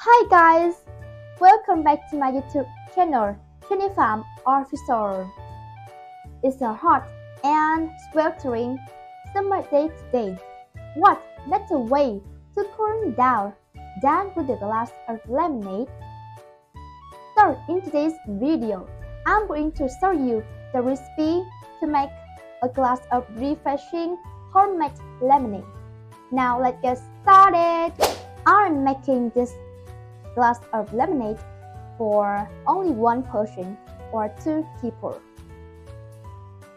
Hi guys, welcome back to my YouTube channel, JennyVlogs Official. It's a hot and sweltering summer day today. What better way to cool down than with a glass of lemonade? So in today's video, I'm going to show you the recipe to make a glass of refreshing homemade lemonade. Now let's get started. I'm making this glass of lemonade for only one person or two people.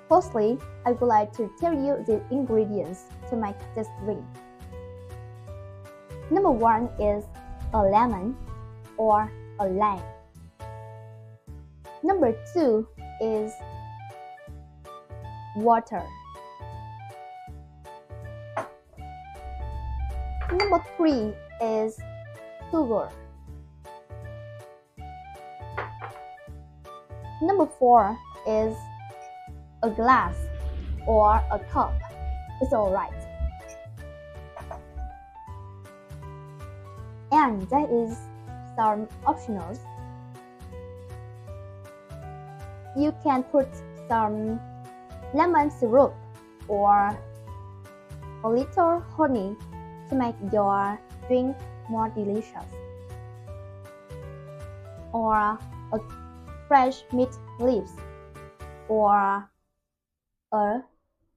Firstly, I would like to tell you the ingredients to make this drink. Number one is a lemon or a lime. Number two is water. Number three is sugar. Number four is a glass or a cup. It's alright. And that is some optionals. You can put some lemon syrup or a little honey to make your drink more delicious. Or a fresh mint leaves or a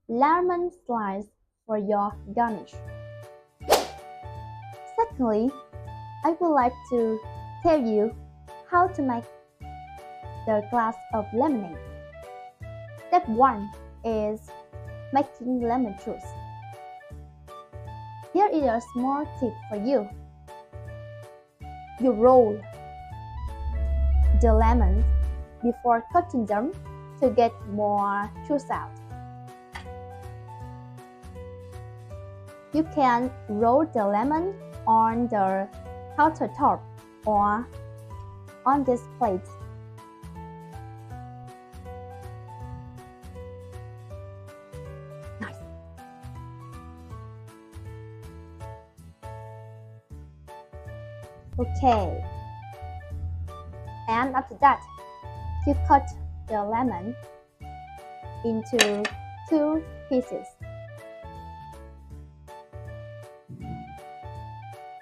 lemon slice for your garnish. Secondly, I would like to tell you how to make the glass of lemonade. Step 1 is making lemon juice. Here is a small tip for you. You roll the lemons before cutting them to get more juice out. You can roll the lemon on the countertop or on this plate. Nice. Okay. And after that, you cut the lemon into 2 pieces.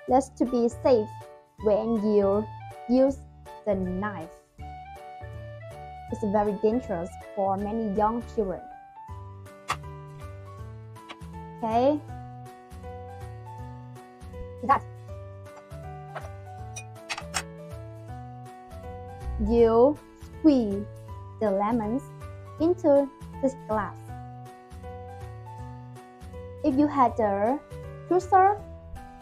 Let's to be safe when you use the knife. It's very dangerous for many young children. Okay. That. You squeeze the lemons into this glass. If you had a juicer,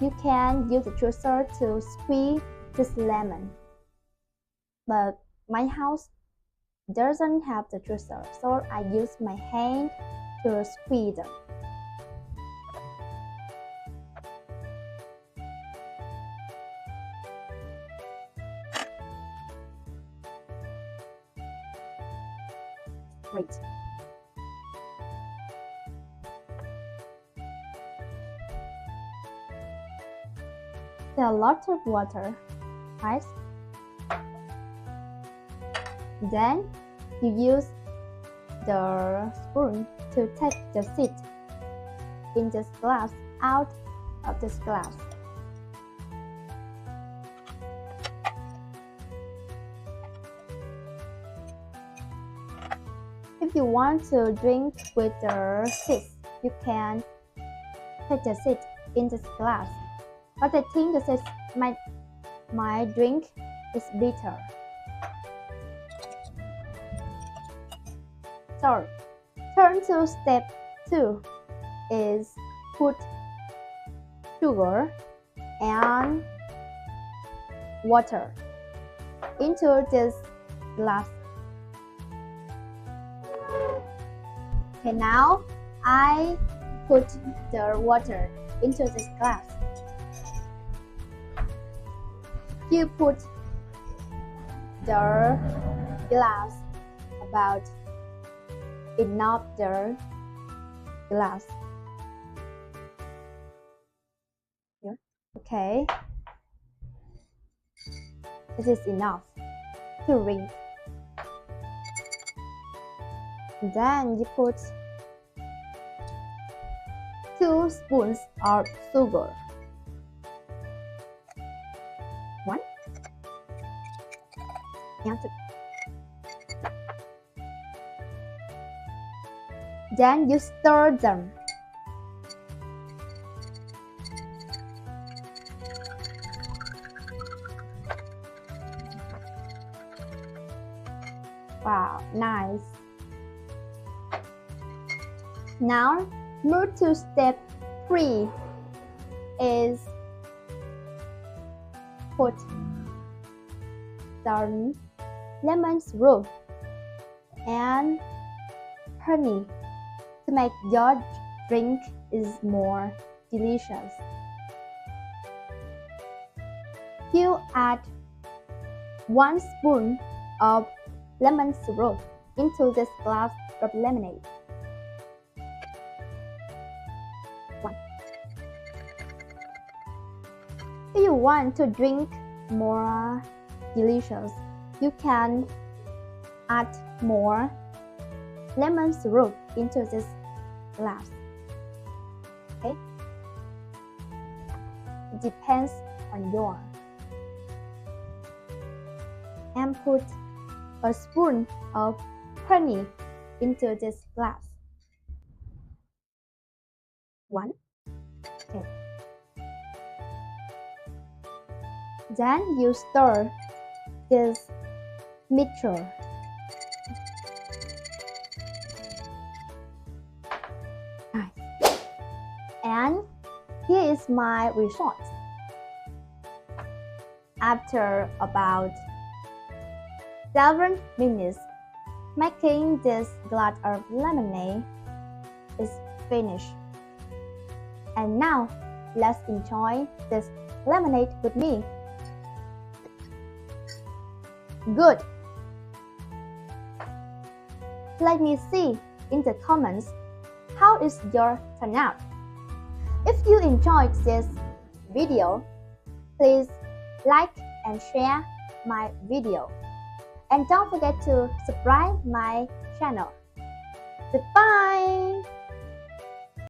you can use the juicer to squeeze this lemon. But my house doesn't have the juicer, so I use my hand to squeeze them. Great. There are lots of water, right? Then you use the spoon to take the seed in this glass out of this glass. If you want to drink with the seeds, you can take the seed in this glass. But I think the seeds my drink is bitter. So, turn to step 2 is put sugar and water into this glass. Okay, now I put the water into this glass. You put the glass about enough the glass. Here. Okay. It is enough to rinse. Then you put 2 spoons of sugar. 1 and 2. Then you stir them. Wow, nice. Now move to step 3 is put some lemon syrup and honey to make your drink is more delicious. You add 1 spoon of lemon syrup into this glass of lemonade. 1. If you want to drink more delicious, you can add more lemon syrup into this glass. Okay? It depends on your. And put a spoon of honey into this glass. 1. Okay. Then you stir this mixture. Nice. And here is my result. After about 7 minutes, making this glass of lemonade is finished. And now, let's enjoy this lemonade with me. Good. Let me see in the comments how is your turnout. If you enjoyed this video, please like and share my video. And don't forget to subscribe my channel. Goodbye!